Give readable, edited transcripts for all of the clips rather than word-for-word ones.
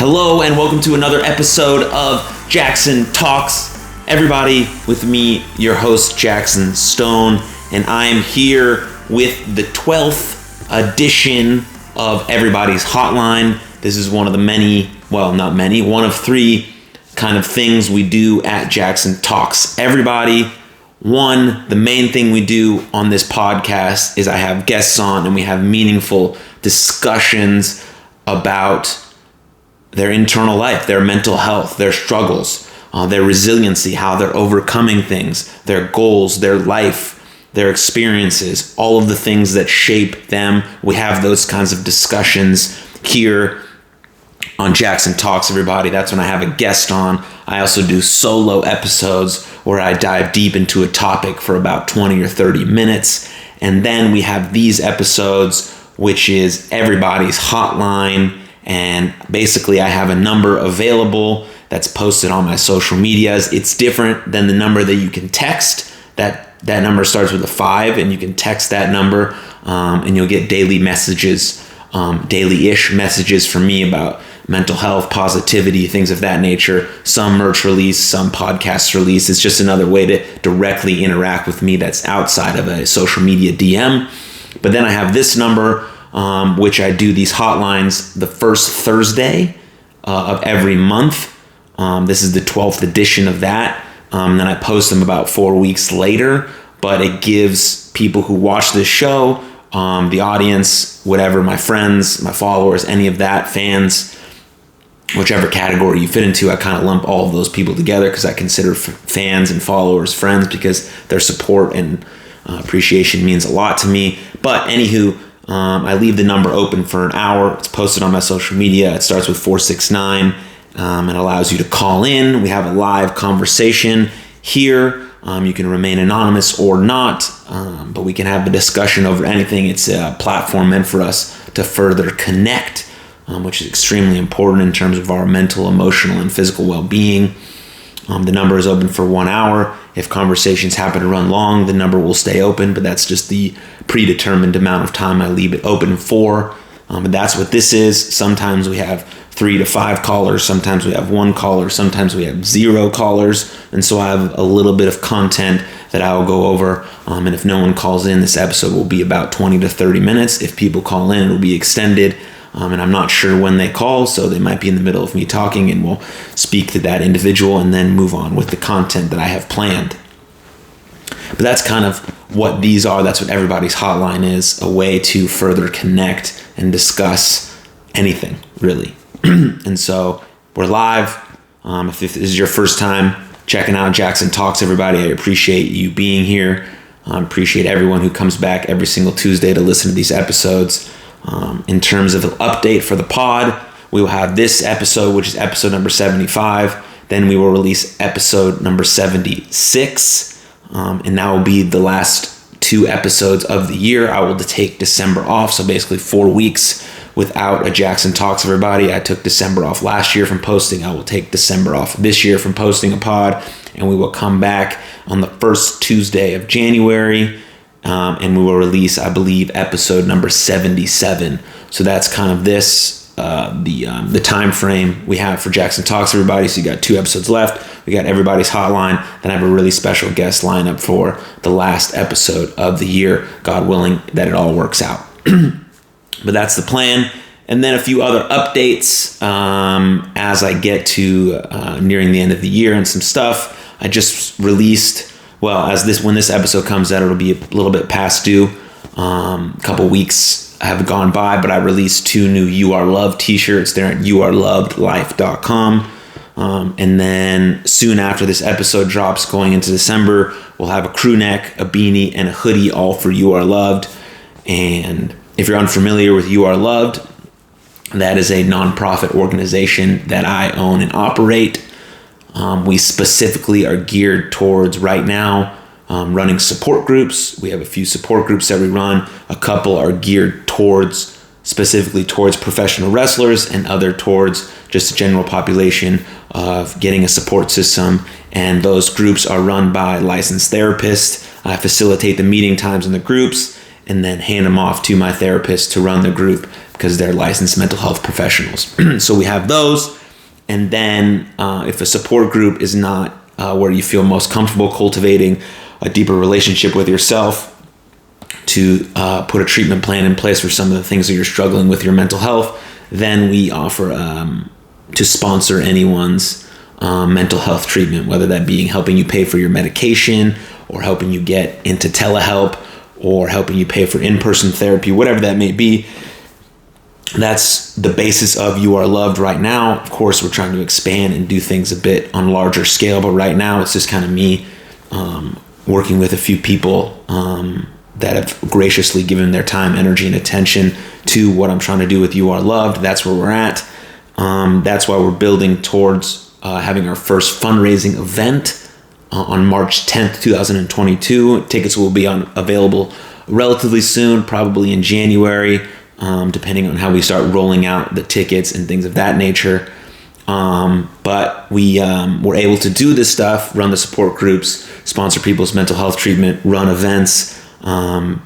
Hello and welcome to another episode of Jaxon Talks. Everybody, with me, your host Jaxon Stone, and I am here with the 12th edition of Everybody's Hotline. This is one of the one of three kind of things we do at Jaxon Talks. Everybody, the main thing we do on this podcast is I have guests on and we have meaningful discussions about their internal life, their mental health, their struggles, their resiliency, how they're overcoming things, their goals, their life, their experiences, all of the things that shape them. We have those kinds of discussions here on Jaxon Talks, everybody. That's when I have a guest on. I also do solo episodes where I dive deep into a topic for about 20 or 30 minutes. And then we have these episodes, which is Everybody's Hotline. And basically I have a number available that's posted on my social medias. It's different than the number that you can text. That number starts with a 5, and you can text that number and you'll get daily messages, daily-ish messages from me about mental health, positivity, things of that nature. Some merch release, some podcast release. It's just another way to directly interact with me that's outside of a social media DM. But then I have this number, which I do these hotlines the first Thursday of every month. This is the 12th edition of that. Then I post them about 4 weeks later, but it gives people who watch this show, the audience, whatever, my friends, my followers, any of that, fans, whichever category you fit into, I kind of lump all of those people together because I consider fans and followers friends because their support and appreciation means a lot to me. But anywho, I leave the number open for an hour. It's posted on my social media. It starts with 469 and allows you to call in. We have a live conversation here. You can remain anonymous or not, but we can have a discussion over anything. It's a platform meant for us to further connect, which is extremely important in terms of our mental, emotional, and physical well-being. The number is open for 1 hour. If conversations happen to run long, the number will stay open, but that's just the predetermined amount of time I leave it open for. And that's what this is. Sometimes we have 3 to 5 callers. Sometimes we have 1 caller. Sometimes we have 0 callers. And so I have a little bit of content that I will go over. And if no one calls in, this episode will be about 20 to 30 minutes. If people call in, it will be extended. And I'm not sure when they call, so they might be in the middle of me talking, and we'll speak to that individual and then move on with the content that I have planned. But that's kind of what these are. That's what Everybody's Hotline is, a way to further connect and discuss anything, really. And so we're live. If this is your first time checking out Jaxon Talks, everybody, I appreciate you being here. I appreciate everyone who comes back every single Tuesday to listen to these episodes. In terms of an update for the pod, we will have this episode, which is episode number 75. Then we will release episode number 76. And that will be the last 2 episodes of the year. I will take December off. So basically 4 weeks without a Jaxon Talks, everybody. I took December off last year from posting. I will take December off this year from posting a pod. And we will come back on the first Tuesday of January. And we will release, I believe, episode number 77. So that's kind of this, the time frame we have for Jaxon Talks, everybody. So you got 2 episodes left. We got Everybody's Hotline. Then I have a really special guest lineup for the last episode of the year, God willing that it all works out. But that's the plan. And then a few other updates as I get to nearing the end of the year and some stuff. I just released... Well, when this episode comes out, it'll be a little bit past due. A couple weeks have gone by, but I released 2 new You Are Loved t-shirts. They're at youarelovedlife.com. And then soon after this episode drops, going into December, we'll have a crew neck, a beanie, and a hoodie, all for You Are Loved. And if you're unfamiliar with You Are Loved, that is a nonprofit organization that I own and operate. We specifically are geared towards, right now, running support groups. We have a few support groups that we run. A couple are geared specifically towards professional wrestlers, and other towards just a general population of getting a support system. And those groups are run by licensed therapists. I facilitate the meeting times in the groups and then hand them off to my therapist to run the group because they're licensed mental health professionals. So we have those. And then if a support group is not where you feel most comfortable cultivating a deeper relationship with yourself, to put a treatment plan in place for some of the things that you're struggling with your mental health, then we offer to sponsor anyone's mental health treatment, whether that being helping you pay for your medication, or helping you get into telehelp, or helping you pay for in-person therapy, whatever that may be. That's the basis of You Are Loved right now. Of course, we're trying to expand and do things a bit on larger scale, but right now it's just kind of me working with a few people that have graciously given their time, energy, and attention to what I'm trying to do with You Are Loved. That's where we're at. That's why we're building towards having our first fundraising event on March 10th, 2022. Tickets will be available relatively soon, probably in January, depending on how we start rolling out the tickets and things of that nature. But we were able to do this stuff, run the support groups, sponsor people's mental health treatment, run events,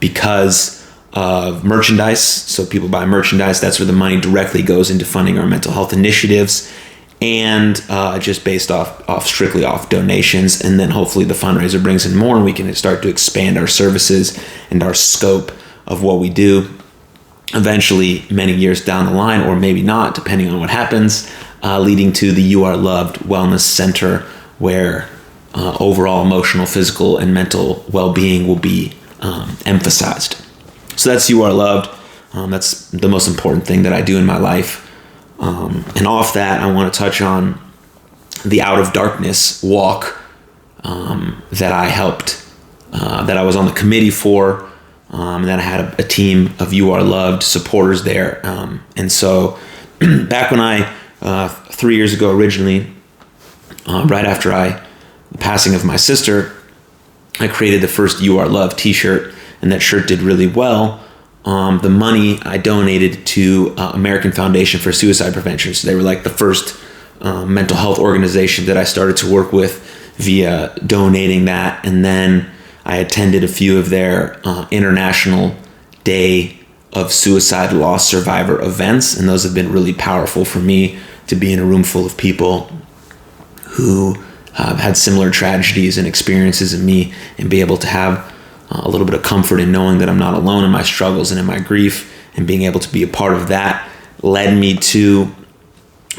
because of merchandise. So people buy merchandise. That's where the money directly goes into funding our mental health initiatives, and just based strictly off donations. And then hopefully the fundraiser brings in more, and we can start to expand our services and our scope of what we do eventually, many years down the line, or maybe not, depending on what happens, leading to the You Are Loved Wellness Center, where overall emotional, physical, and mental well-being will be emphasized. So that's You Are Loved. That's the most important thing that I do in my life. And off that, I want to touch on the Out of Darkness walk that I helped, that I was on the committee for, that I had a team of You Are Loved supporters there. And so back when I, 3 years ago originally, right after the passing of my sister, I created the first You Are Loved t-shirt, and that shirt did really well. The money I donated to American Foundation for Suicide Prevention. So they were like the first mental health organization that I started to work with via donating that. And then I attended a few of their International Day of Suicide Loss Survivor events. And those have been really powerful for me, to be in a room full of people who had similar tragedies and experiences in me, and be able to have a little bit of comfort in knowing that I'm not alone in my struggles and in my grief, and being able to be a part of that led me to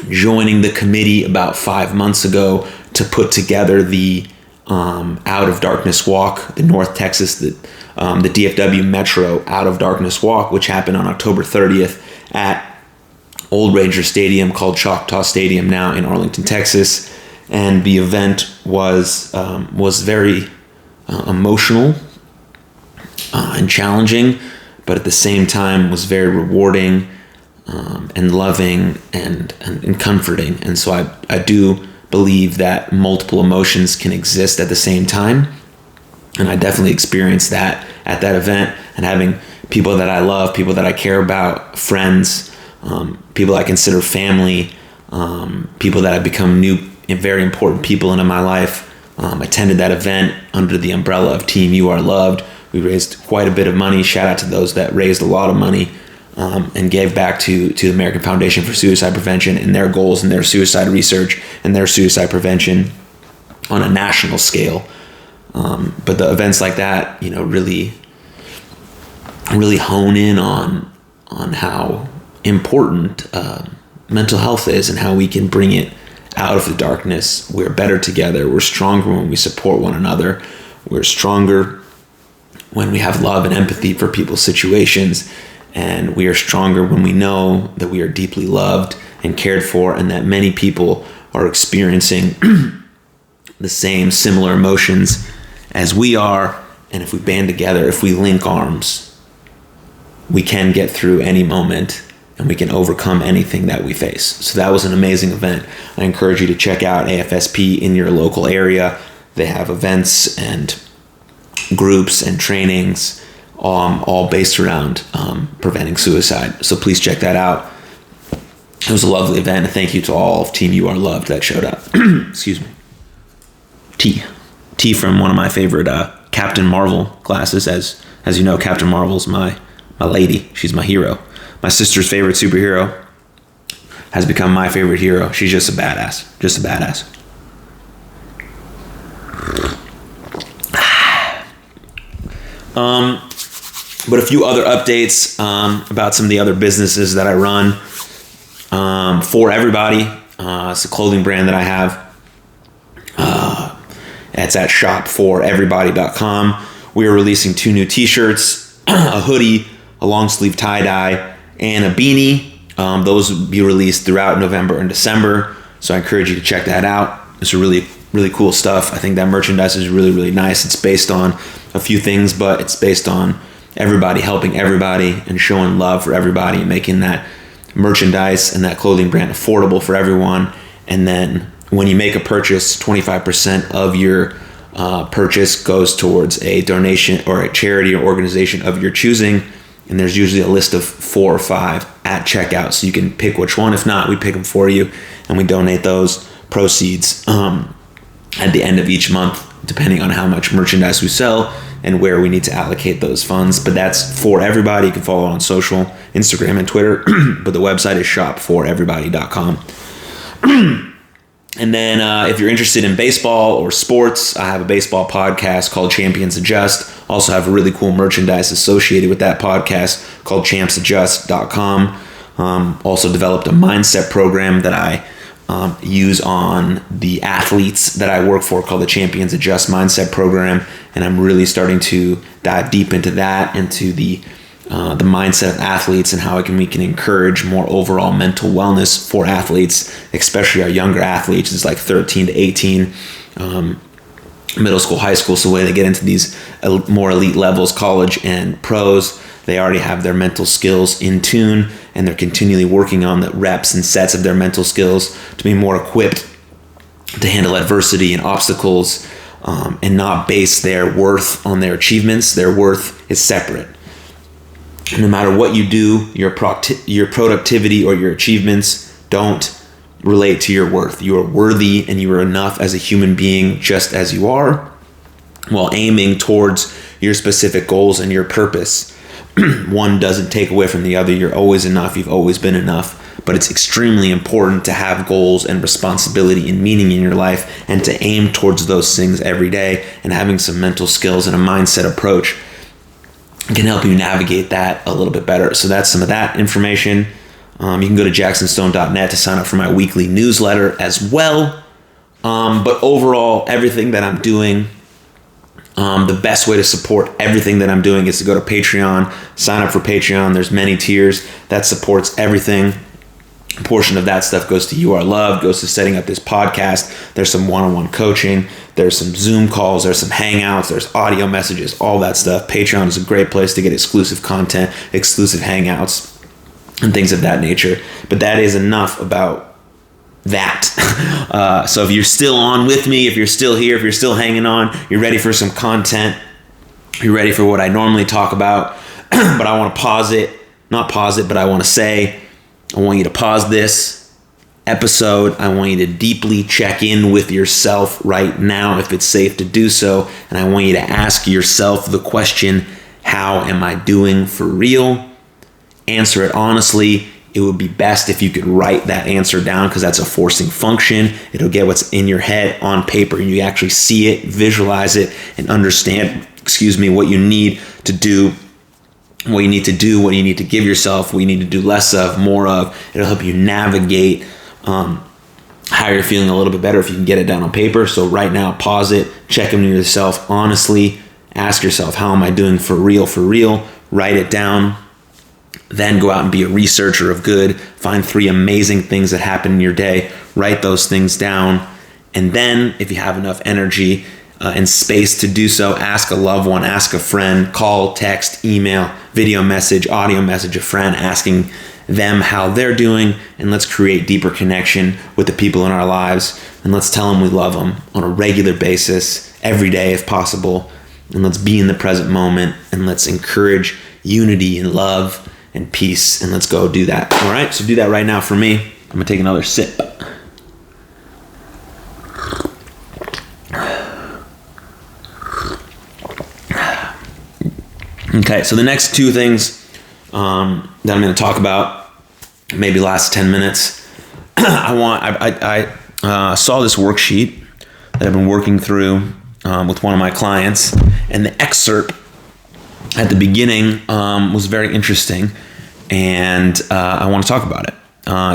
joining the committee about 5 months ago to put together the Out of Darkness Walk, the North Texas, the DFW Metro Out of Darkness Walk, which happened on October 30th at Old Ranger Stadium, called Choctaw Stadium now, in Arlington, Texas. And the event was very emotional and challenging, but at the same time was very rewarding and loving and comforting. And so I do believe that multiple emotions can exist at the same time. And I definitely experienced that at that event, and having people that I love, people that I care about, friends, people I consider family, people that have become new and very important people into my life. Attended that event under the umbrella of Team You Are Loved. We raised quite a bit of money. Shout out to those that raised a lot of money and gave back to the American Foundation for Suicide Prevention and their goals and their suicide research and their suicide prevention on a national scale. But the events like that, really hone in on how important mental health is, and how we can bring it out of the darkness. We're better together. We're stronger when we support one another. We're stronger when we have love and empathy for people's situations. And we are stronger when we know that we are deeply loved and cared for, and that many people are experiencing the same similar emotions as we are. And if we band together, if we link arms, we can get through any moment, and we can overcome anything that we face. So that was an amazing event. I encourage you to check out AFSP in your local area. They have events and groups and trainings, all based around preventing suicide. So please check that out. It was a lovely event, and thank you to all of Team You Are Loved that showed up. Excuse me. T from one of my favorite Captain Marvel classes. As you know, Captain Marvel's my lady. She's my hero. my sister's favorite superhero, has become my favorite hero. She's just a badass. Just a badass. But a few other updates about some of the other businesses that I run. For Everybody, it's a clothing brand that I have. It's at shopforeverybody.com. We are releasing 2 new t-shirts, a hoodie, a long sleeve tie-dye, and a beanie. Those will be released throughout November and December, so I encourage you to check that out. It's really, really cool stuff. I think that merchandise is really, really nice. It's based on a few things, but it's based on everybody helping everybody and showing love for everybody and making that merchandise and that clothing brand affordable for everyone. And then when you make a purchase, 25% of your purchase goes towards a donation or a charity or organization of your choosing. And there's usually a list of 4 or 5 at checkout, so you can pick which one. If not, we pick them for you, and we donate those proceeds at the end of each month, depending on how much merchandise we sell and where we need to allocate those funds. But that's For Everybody. You can follow on social, Instagram and Twitter, but the website is shopforeverybody.com. And then if you're interested in baseball or sports, I have a baseball podcast called Champions Adjust. Also have really cool merchandise associated with that podcast called champsadjust.com. Also developed a mindset program that I use on the athletes that I work for called the Champions Adjust Mindset Program. And I'm really starting to dive deep into that, into the mindset of athletes and how we can encourage more overall mental wellness for athletes, especially our younger athletes. It's like 13 to 18, middle school, high school. So when they get into these more elite levels, college and pros, they already have their mental skills in tune, and they're continually working on the reps and sets of their mental skills to be more equipped to handle adversity and obstacles, and not base their worth on their achievements. Their worth is separate. No matter what you do, your productivity or your achievements don't relate to your worth. You are worthy and you are enough as a human being just as you are, while aiming towards your specific goals and your purpose. One doesn't take away from the other. You're always enough. You've always been enough. But it's extremely important to have goals and responsibility and meaning in your life, and to aim towards those things every day, and having some mental skills and a mindset approach can help you navigate that a little bit better. So that's some of that information. You can go to jaxonstone.net to sign up for my weekly newsletter as well. But overall, everything that I'm doing, the best way to support everything that I'm doing is to go to Patreon, sign up for Patreon. There's many tiers that supports everything. A portion of that stuff goes to You Are Loved, goes to setting up this podcast. There's some one-on-one coaching. There's some Zoom calls. There's some Hangouts. There's audio messages, all that stuff. Patreon is a great place to get exclusive content, exclusive Hangouts, and things of that nature. But that is enough about that. So if you're still on with me, if you're still here, if you're still hanging on, you're ready for some content, you're ready for what I normally talk about, but I want to but I want to say, I want you to pause this episode. I want you to deeply check in with yourself right now, if it's safe to do so. And I want you to ask yourself the question, how am I doing for real? Answer it honestly. It would be best if you could write that answer down, because that's a forcing function. It'll get what's in your head on paper, and you actually see it, visualize it, and understand, what you need to do, what you need to do, what you need to give yourself, what you need to do less of, more of. It'll help you navigate how you're feeling a little bit better if you can get it down on paper. So right now, pause it, check in with yourself honestly, ask yourself, how am I doing for real, write it down. Then go out and be a researcher of good. Find 3 amazing things that happen in your day. Write those things down. And then, if you have enough energy and space to do so, ask a loved one, ask a friend, call, text, email, video message, audio message a friend, asking them how they're doing. And let's create deeper connection with the people in our lives. And let's tell them we love them on a regular basis, every day if possible. And let's be in the present moment. And let's encourage unity and love and peace, and let's go do that. All right, so do that right now for me. I'm gonna take another sip. Okay, so the next 2 things that I'm going to talk about, maybe last 10 minutes. I saw this worksheet that I've been working through with one of my clients, and the excerpt at the beginning was very interesting, and I want to talk about it.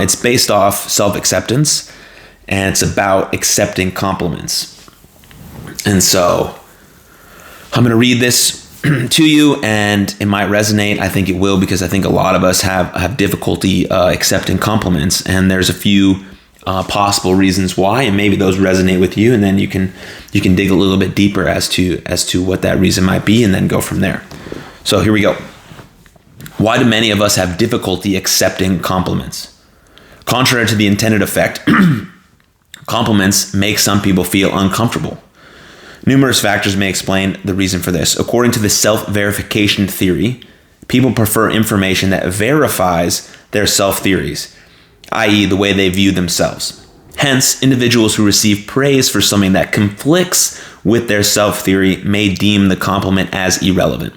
It's based off self-acceptance, and it's about accepting compliments. And so I'm going to read this to you, and it might resonate. I think it will, because I think a lot of us have difficulty accepting compliments, and there's a few possible reasons why, and maybe those resonate with you, and then you can dig a little bit deeper as to what that reason might be, and then go from there. So here we go. Why do many of us have difficulty accepting compliments? Contrary to the intended effect, compliments make some people feel uncomfortable. Numerous factors may explain the reason for this. According to the self-verification theory, people prefer information that verifies their self-theories, i.e., the way they view themselves. Hence, individuals who receive praise for something that conflicts with their self-theory may deem the compliment as irrelevant.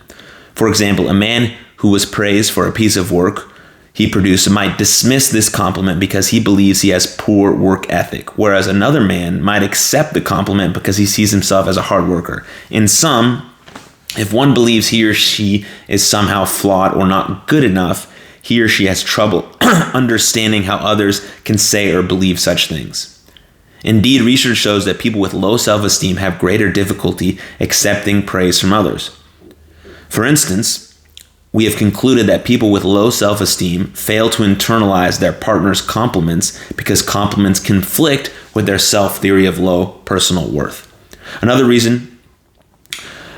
For example, a man who was praised for a piece of work he produced might dismiss this compliment because he believes he has poor work ethic, whereas another man might accept the compliment because he sees himself as a hard worker. In sum, if one believes he or she is somehow flawed or not good enough, he or she has trouble understanding how others can say or believe such things. Indeed, research shows that people with low self-esteem have greater difficulty accepting praise from others. For instance, we have concluded that people with low self-esteem fail to internalize their partner's compliments because compliments conflict with their self-theory of low personal worth. Another reason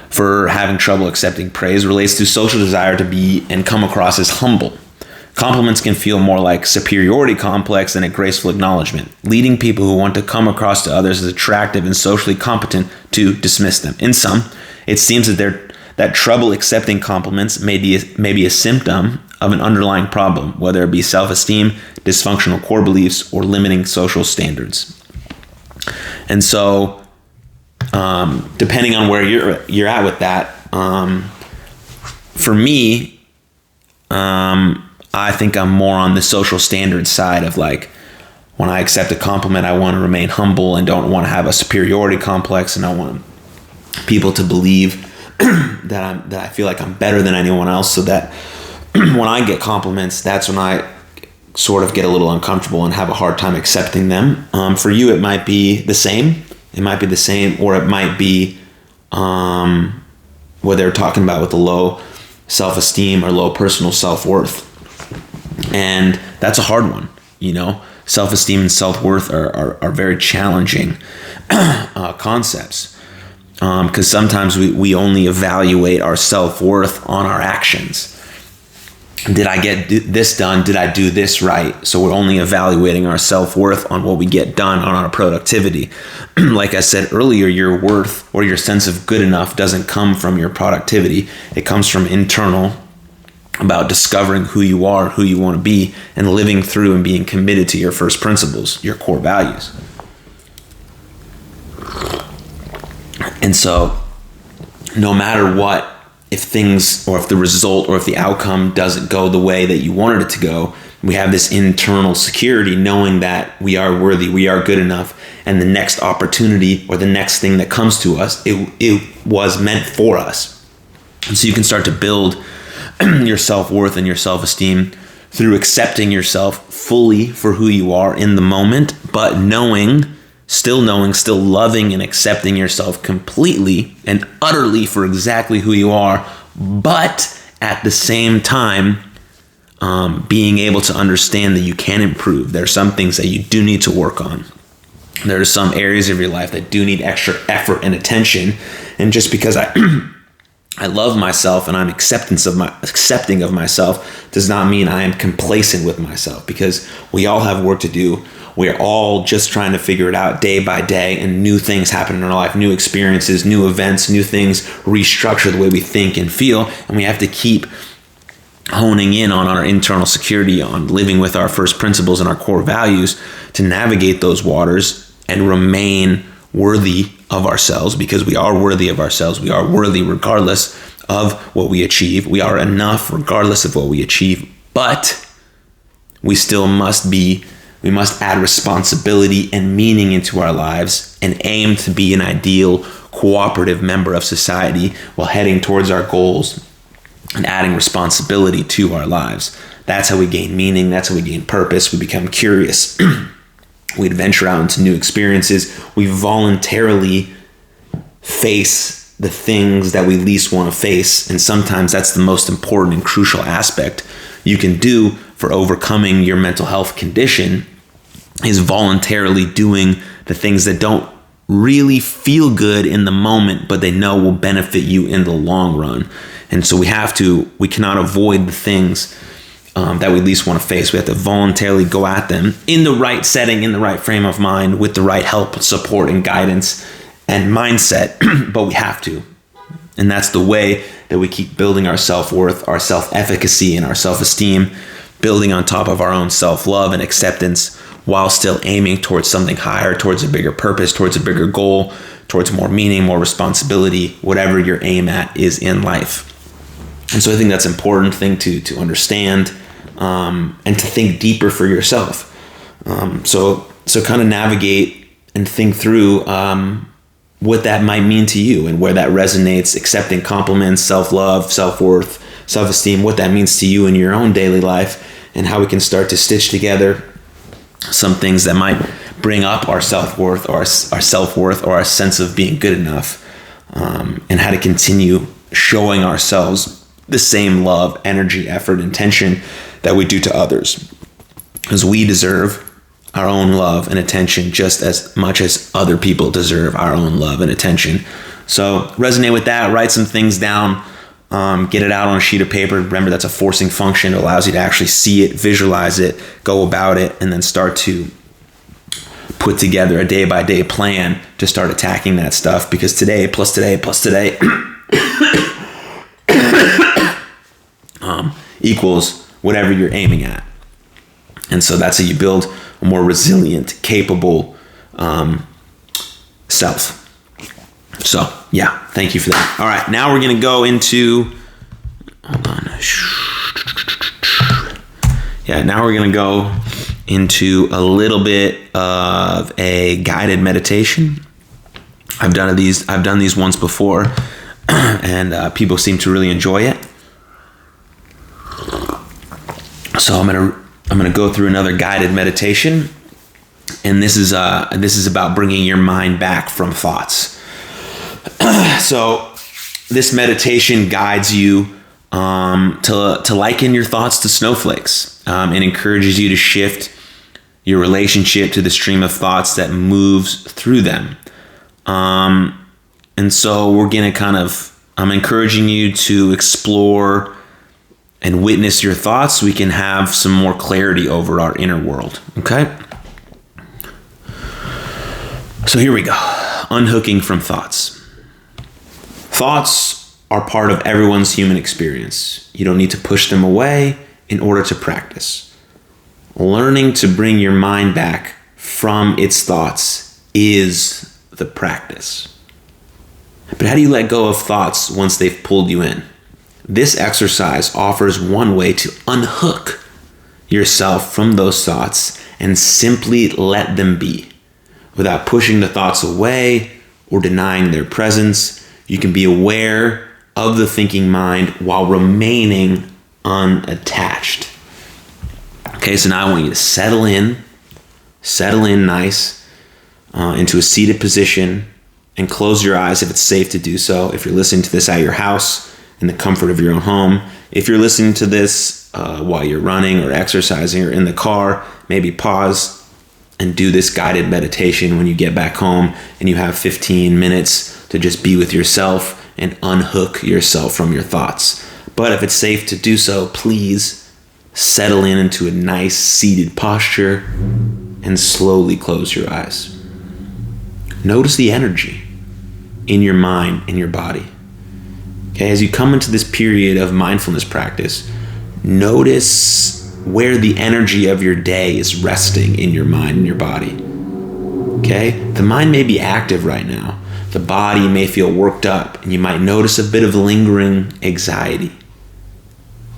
for having trouble accepting praise relates to social desire to be and come across as humble. Compliments can feel more like superiority complex than a graceful acknowledgement, leading people who want to come across to others as attractive and socially competent to dismiss them. In sum, it seems that trouble accepting compliments may be a symptom of an underlying problem, whether it be self-esteem, dysfunctional core beliefs, or limiting social standards. And so, depending on where you're at with that, for me, I think I'm more on the social standards side of, like, when I accept a compliment, I want to remain humble and don't want to have a superiority complex, and I want people to believe that I feel like I'm better than anyone else, so that when I get compliments, that's when I sort of get a little uncomfortable and have a hard time accepting them. For you, it might be the same. It might be the same, or it might be what they're talking about with the low self-esteem or low personal self-worth. And that's a hard one, you know. Self-esteem and self-worth are very challenging concepts. Because sometimes we only evaluate our self-worth on our actions. Did I get this done? Did I do this right? So we're only evaluating our self-worth on what we get done, on our productivity. Like I said earlier, your worth or your sense of good enough doesn't come from your productivity. It comes from internal, about discovering who you are, who you want to be, and living through and being committed to your first principles, your core values. And so, no matter what, if things, or if the result, or if the outcome doesn't go the way that you wanted it to go, we have this internal security knowing that we are worthy, we are good enough, and the next opportunity or the next thing that comes to us, it was meant for us. And so you can start to build your self-worth and your self-esteem through accepting yourself fully for who you are in the moment, but still loving and accepting yourself completely and utterly for exactly who you are, but at the same time, being able to understand that you can improve. There are some things that you do need to work on. There are some areas of your life that do need extra effort and attention. And just because I love myself and I'm accepting of myself does not mean I am complacent with myself, because we all have work to do. We're all just trying to figure it out day by day, and new things happen in our life, new experiences, new events, new things restructure the way we think and feel, and we have to keep honing in on our internal security, on living with our first principles and our core values to navigate those waters and remain worthy of ourselves, because we are worthy of ourselves. We are worthy regardless of what we achieve. We are enough regardless of what we achieve. But we still must add responsibility and meaning into our lives and aim to be an ideal cooperative member of society while heading towards our goals and adding responsibility to our lives. That's how we gain meaning. That's how we gain purpose. We become curious. We venture out into new experiences. We voluntarily face the things that we least want to face. And sometimes that's the most important and crucial aspect you can do for overcoming your mental health condition, is voluntarily doing the things that don't really feel good in the moment, but they know will benefit you in the long run. And so we cannot avoid the things that we least want to face. We have to voluntarily go at them in the right setting, in the right frame of mind, with the right help, support, and guidance and mindset, but we have to. And that's the way that we keep building our self-worth, our self-efficacy, and our self-esteem, building on top of our own self-love and acceptance, while still aiming towards something higher, towards a bigger purpose, towards a bigger goal, towards more meaning, more responsibility, whatever your aim at is in life. And so I think that's an important thing to understand, and to think deeper for yourself. So kind of navigate and think through what that might mean to you and where that resonates, accepting compliments, self-love, self-worth, self-esteem, what that means to you in your own daily life, and how we can start to stitch together some things that might bring up our self-worth or our self-worth or our sense of being good enough, and how to continue showing ourselves the same love, energy, effort, intention that we do to others, because we deserve our own love and attention just as much as other people deserve our own love and attention. So resonate with that, write some things down, get it out on a sheet of paper. Remember, that's a forcing function. It allows you to actually see it, visualize it, go about it, and then start to put together a day-by-day plan to start attacking that stuff, because today plus today plus today equals whatever you're aiming at. And so that's how you build a more resilient, capable self. So yeah, thank you for that. All right, now we're going to go into, now we're going to go into a little bit of a guided meditation. I've done these once before, and people seem to really enjoy it. So I'm gonna go through another guided meditation, and this is about bringing your mind back from thoughts. So this meditation guides you to liken your thoughts to snowflakes, and encourages you to shift your relationship to the stream of thoughts that moves through them. And so we're gonna I'm encouraging you to explore and witness your thoughts so we can have some more clarity over our inner world, okay? So here we go. Unhooking from thoughts. Thoughts are part of everyone's human experience. You don't need to push them away in order to practice. Learning to bring your mind back from its thoughts is the practice. But how do you let go of thoughts once they've pulled you in? This exercise offers one way to unhook yourself from those thoughts and simply let them be. Without pushing the thoughts away or denying their presence, you can be aware of the thinking mind while remaining unattached. Okay, so now I want you to settle in nice into a seated position, and close your eyes if it's safe to do so. If you're listening to this at your house, in the comfort of your own home. If you're listening to this while you're running or exercising or in the car, maybe pause and do this guided meditation when you get back home and you have 15 minutes to just be with yourself and unhook yourself from your thoughts. But if it's safe to do so, please settle into a nice seated posture and slowly close your eyes. Notice the energy in your mind, in your body. Okay, as you come into this period of mindfulness practice, notice where the energy of your day is resting in your mind and your body. Okay? The mind may be active right now. The body may feel worked up, and you might notice a bit of lingering anxiety.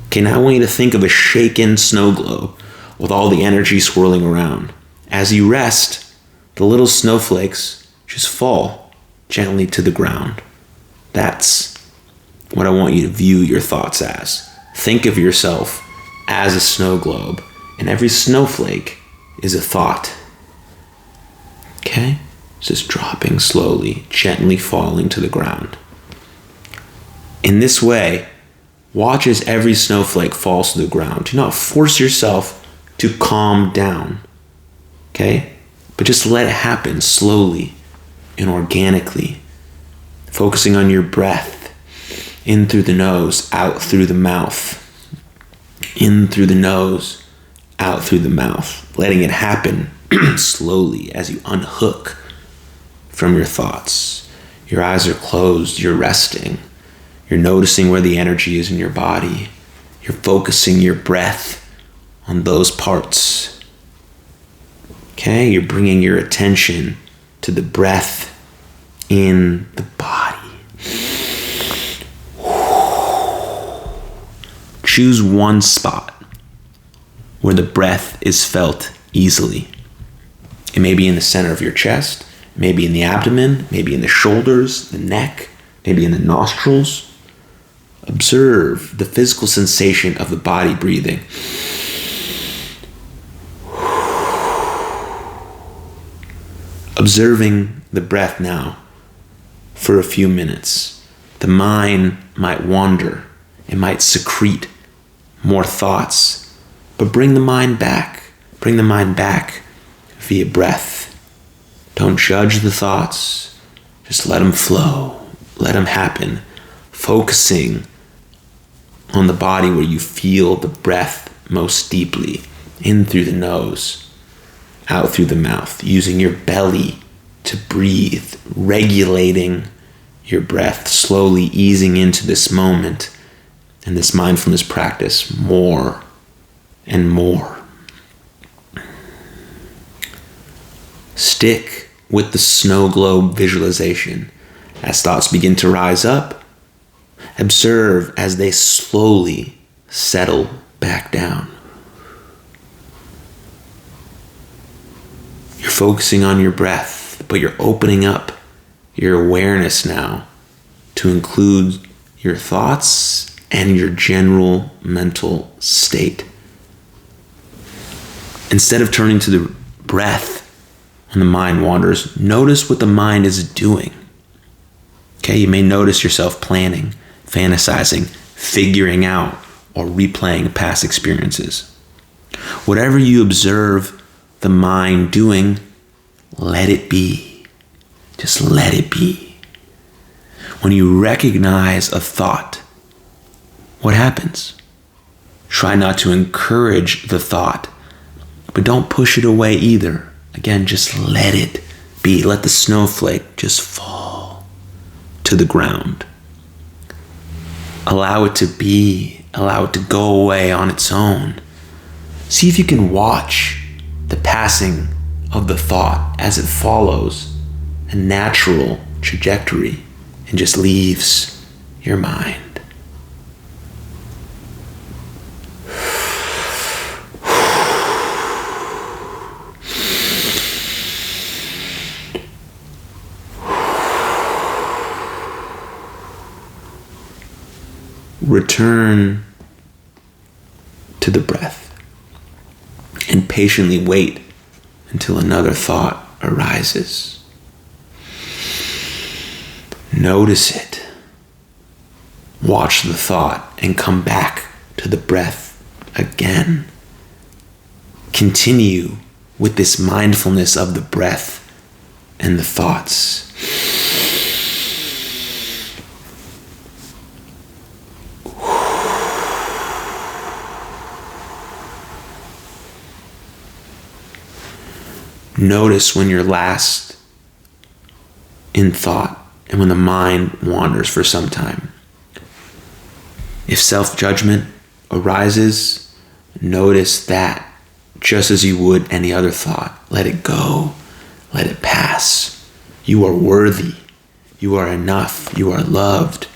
Okay, now I want you to think of a shaken snow globe with all the energy swirling around. As you rest, the little snowflakes just fall gently to the ground. That's what I want you to view your thoughts as. Think of yourself as a snow globe, and every snowflake is a thought. Okay? Just dropping slowly, gently falling to the ground. In this way, watch as every snowflake falls to the ground. Do not force yourself to calm down. Okay? But just let it happen slowly and organically. Focusing on your breath. In through the nose, out through the mouth. In through the nose, out through the mouth. Letting it happen slowly as you unhook from your thoughts. Your eyes are closed, you're resting. You're noticing where the energy is in your body. You're focusing your breath on those parts. Okay, you're bringing your attention to the breath in the body. Choose one spot where the breath is felt easily. It may be in the center of your chest, maybe in the abdomen, maybe in the shoulders, the neck, maybe in the nostrils. Observe the physical sensation of the body breathing. Observing the breath now for a few minutes. The mind might wander. It might secrete more thoughts. But bring the mind back. Bring the mind back via breath. Don't judge the thoughts. Just let them flow. Let them happen. Focusing on the body where you feel the breath most deeply. In through the nose, out through the mouth. Using your belly to breathe. Regulating your breath. Slowly easing into this moment and this mindfulness practice more and more. Stick with the snow globe visualization. As thoughts begin to rise up, observe as they slowly settle back down. You're focusing on your breath, but you're opening up your awareness now to include your thoughts and your general mental state. Instead of turning to the breath when the mind wanders, notice what the mind is doing. Okay, you may notice yourself planning, fantasizing, figuring out, or replaying past experiences. Whatever you observe the mind doing, let it be. Just let it be. When you recognize a thought, what happens? Try not to encourage the thought, but don't push it away either. Again, just let it be. Let the snowflake just fall to the ground. Allow it to be. Allow it to go away on its own. See if you can watch the passing of the thought as it follows a natural trajectory and just leaves your mind. Return to the breath and patiently wait until another thought arises. Notice it. Watch the thought and come back to the breath again. Continue with this mindfulness of the breath and the thoughts. Notice when you're last in thought and when the mind wanders for some time. If self-judgment arises, notice that just as you would any other thought. Let it go. Let it pass. You are worthy. You are enough. You are loved.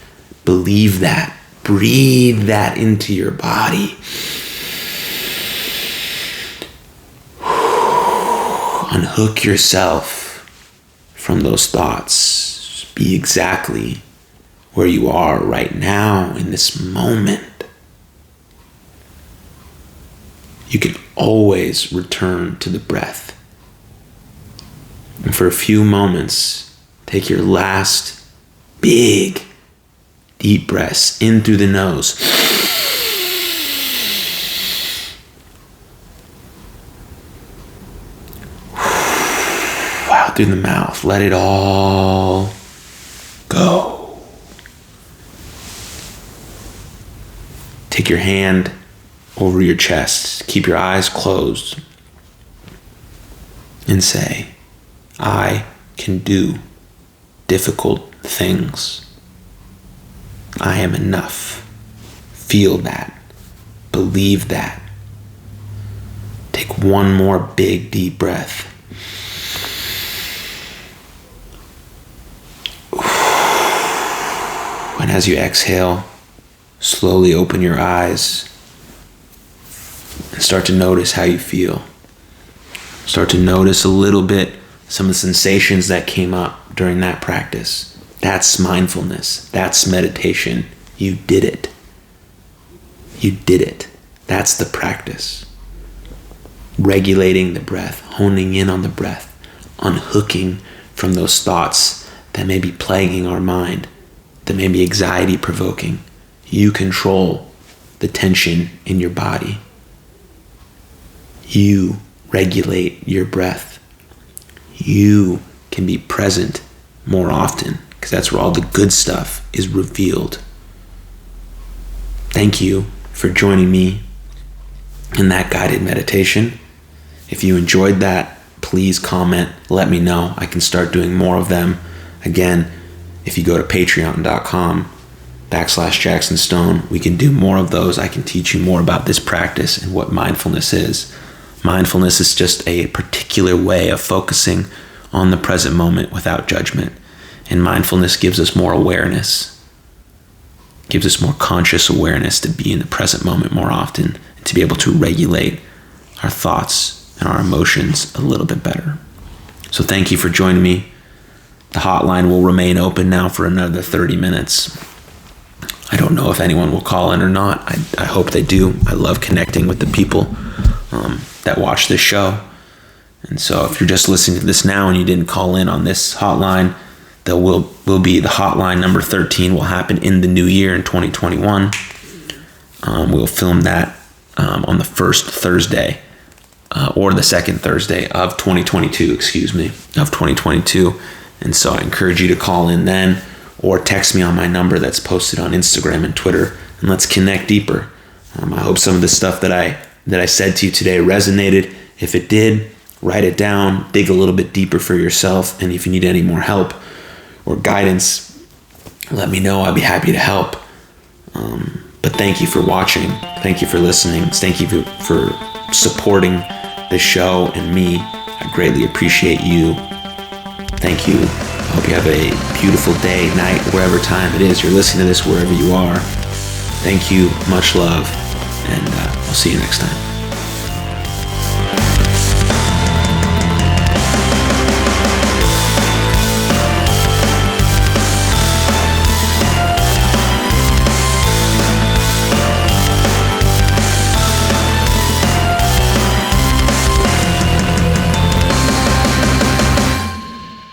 Believe that. Breathe that into your body. Unhook yourself from those thoughts. Be exactly where you are right now in this moment. You can always return to the breath. And for a few moments, take your last big, deep breaths in through the nose. Out through the mouth. Let it all go. Take your hand over your chest. Keep your eyes closed. And say, I can do difficult things. I am enough. Feel that. Believe that. Take one more big, deep breath. And as you exhale, slowly open your eyes and start to notice how you feel. Start to notice a little bit some of the sensations that came up during that practice. That's mindfulness. That's meditation. You did it. You did it. That's the practice. Regulating the breath, honing in on the breath, unhooking from those thoughts that may be plaguing our mind, that may be anxiety provoking. You control the tension in your body. You regulate your breath. You can be present more often because that's where all the good stuff is revealed. Thank you for joining me in that guided meditation. If you enjoyed that, please comment, let me know. I can start doing more of them. Again, if you go to patreon.com/Jaxon Stone, we can do more of those. I can teach you more about this practice and what mindfulness is. Mindfulness is just a particular way of focusing on the present moment without judgment. And mindfulness gives us more awareness, gives us more conscious awareness to be in the present moment more often and to be able to regulate our thoughts and our emotions a little bit better. So thank you for joining me. The hotline will remain open now for another 30 minutes. I don't know if anyone will call in or not. I hope they do. I love connecting with the people that watch this show. And so if you're just listening to this now and you didn't call in on this hotline, there will be the hotline number 13 will happen in the new year in 2021. We'll film that on the first Thursday or the second Thursday of 2022. And so I encourage you to call in then or text me on my number that's posted on Instagram and Twitter, and let's connect deeper. I hope some of the stuff that I said to you today resonated. If it did, write it down, dig a little bit deeper for yourself, and if you need any more help or guidance, let me know. I'd be happy to help. But thank you for watching. Thank you for listening. Thank you for supporting this show and me. I greatly appreciate you. Thank you. I hope you have a beautiful day, night, wherever time it is you're listening to this, wherever you are. Thank you. Much love. And I'll see you next time.